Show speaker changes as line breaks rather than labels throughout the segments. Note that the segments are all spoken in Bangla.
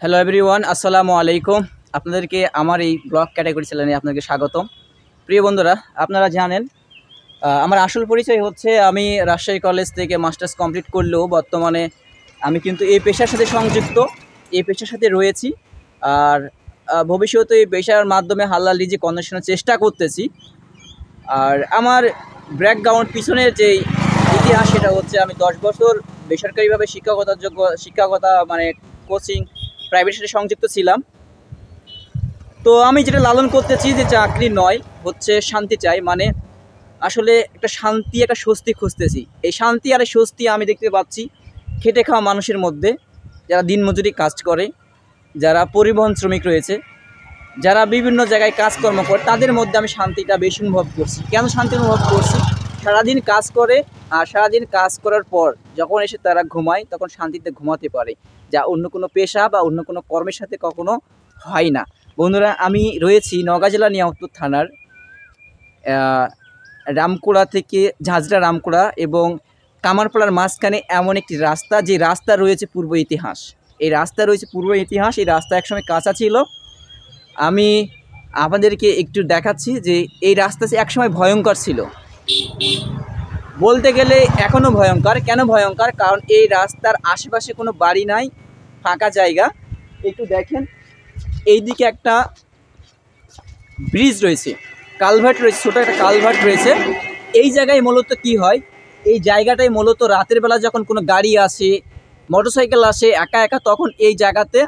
হ্যালো এভরিওয়ান, আসসালামু আলাইকুম। আপনাদেরকে আমার এই ব্লগ ক্যাটাগরি চ্যানেলে আপনাদেরকে স্বাগতম। প্রিয় বন্ধুরা, আপনারা জানেন আমার আসল পরিচয় হচ্ছে আমি রাজশাহী কলেজ থেকে মাস্টার্স কমপ্লিট করলেও বর্তমানে আমি কিন্তু এই পেশার সাথে সংযুক্ত, এই পেশার সাথে রয়েছি। আর ভবিষ্যতে এই পেশার মাধ্যমে হালাল রিজিক অন্বেষণের চেষ্টা করতেছি। আর আমার ব্যাকগ্রাউন্ড পিছনের যেই ইতিহাস সেটা হচ্ছে আমি 10 বছর বেসরকারিভাবে শিক্ষকতা মানে কোচিং প্রাইভেটের সাথে সংযুক্ত ছিলাম। তো আমি যেটা লালন করতেছি যে চাকরি নয়, হচ্ছে শান্তি চাই। মানে আসলে একটা শান্তি, একটা স্বস্তি খুঁজতেছি। এই শান্তি আর এই স্বস্তি আমি দেখতে পাচ্ছি খেটে খাওয়া মানুষের মধ্যে, যারা দিনমজুরি কাজ করে, যারা পরিবহন শ্রমিক রয়েছে, যারা বিভিন্ন জায়গায় কাজকর্ম করে, তাদের মধ্যে আমি শান্তিটা বেশি অনুভব করছি। কেন শান্তি অনুভব করছি? সারাদিন কাজ করে আর সারাদিন কাজ করার পর যখন এসে তারা ঘুমায় তখন শান্তিতে ঘুমাতে পারে, যা অন্য কোনো পেশা বা অন্য কোনো কর্মের সাথে কখনো হয় না। বন্ধুরা, আমি রয়েছি নওগাঁ জেলা নিয়ামতপুর থানার রামকুড়া থেকে ঝাঁঝরা রামকুড়া এবং কামারপাড়ার মাঝখানে এমন একটি রাস্তা, যে রাস্তা রয়েছে পূর্ব ইতিহাস। এই রাস্তা রয়েছে পূর্ব ইতিহাস। এই রাস্তা একসময় কাঁচা ছিল। আমি আপনাদেরকে একটু দেখাচ্ছি যে এই রাস্তা একসময় ভয়ঙ্কর ছিল, বলতে গেলে এখনও ভয়ঙ্কর। কেন ভয়ঙ্কর? কারণ এই রাস্তার আশেপাশে কোনো বাড়ি নাই, ফাঁকা জায়গা। একটু দেখেন, এইদিকে একটা ব্রিজ রয়েছে, কালভার্ট রয়েছে, ছোটো একটা কালভার্ট রয়েছে। এই জায়গায় মূলত কি হয়, এই জায়গাটায় মূলত রাতের বেলা যখন কোনো গাড়ি আসে, মোটরসাইকেল আসে একা একা, তখন এই জায়গাতে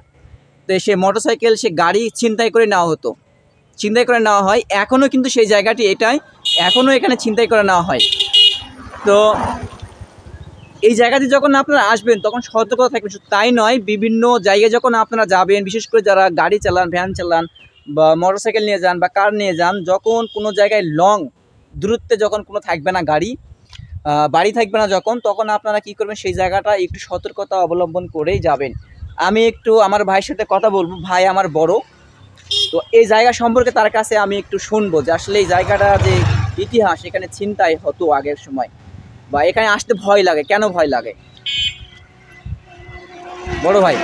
সে মোটরসাইকেল, সে গাড়ি ছিনতাই করে নেওয়া হতো, ছিনতাই করে নেওয়া হয়। এখনও কিন্তু সেই জায়গাটি এটাই, এখনও এখানে ছিনতাই করে নেওয়া হয়। তো এই জায়গাতে যখন আপনারা আসবেন তখন সতর্কতা থাকবেন। শুধু তাই নয়, বিভিন্ন জায়গায় যখন আপনারা যাবেন, বিশেষ করে যারা গাড়ি চালান, ভ্যান চালান বা মোটরসাইকেল নিয়ে যান বা কার নিয়ে যান, যখন কোনো জায়গায় লং দূরত্বে যখন কোনো থাকবে না বাড়ি থাকবে না যখন, তখন আপনারা কি করবেন, সেই জায়গাটা একটু সতর্কতা অবলম্বন করেই যাবেন। আমি একটু আমার ভাইয়ের সাথে কথা বলবো, ভাই আমার বড়, তো এই জায়গা সম্পর্কে তার কাছে আমি একটু শুনবো যে আসলে এই জায়গাটা যে ইতিহাস, এখানে ছিনতাই হতো আগের সময়, বা এখানে আসতে ভয় লাগে, কেন ভয় লাগে? বড় ভাই,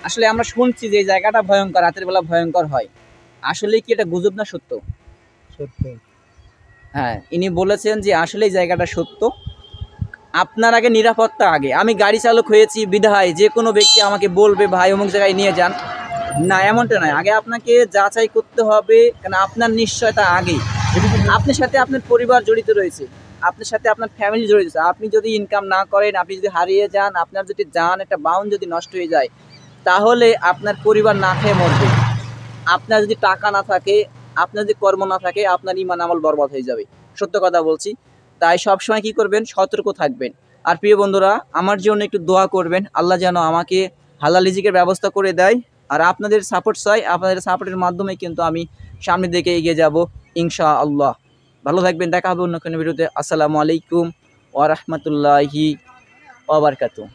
আসলে আমরা শুনছি যে এই জায়গাটা ভয়ঙ্কর, রাতের বেলা ভয়ঙ্কর হয়, আসলে কি এটা গুজব না সত্য?
সত্য।
হ্যাঁ, ইনি বলেছেন যে আসলে এই জায়গাটা সত্য। আপনার আগে নিরাপত্তা আগে। আমি গাড়ি চালক হয়েছি বিধায় যে কোনো ব্যক্তি আমাকে বলবে ভাই অমুক জায়গায় নিয়ে যান, না এমনটা নয়। আগে আপনাকে যাচাই করতে হবে, কারণ আপনার নিশ্চয়তা আগেই। আপনার সাথে আপনার পরিবার জড়িত রয়েছে, আপনার সাথে আপনার ফ্যামিলি জড়িত আছে। আপনি যদি ইনকাম না করেন, আপনি যদি হারিয়ে যান, আপনার যদি যান একটা বাউন্ড যদি নষ্ট হয়ে যায়, তাহলে আপনার পরিবার না খেয়ে মরবে। আপনার যদি টাকা না থাকে, আপনার যদি কর্ম না থাকে, আপনার ঈমান আমল বরবাদ হয়ে যাবে। সত্য কথা বলছি। তাই সবসময় কি করবেন, সতর্ক থাকবেন। আর প্রিয় বন্ধুরা, আমার জন্য একটু দোয়া করবেন, আল্লাহ যেন আমাকে হালাল রিজিকের ব্যবস্থা করে দেয়। আর আপনাদের সাপোর্ট চাই, আপনাদের সাপোর্টের মাধ্যমে কিন্তু আমি সামনের দিকে এগিয়ে যাব ইনশাআল্লাহ। ভালো থাকবেন, দেখা হবে অন্য কোনো ভিডিওতে। আসসালামু আলাইকুম ওয়া রাহমাতুল্লাহি ওয়া বারাকাতুহু।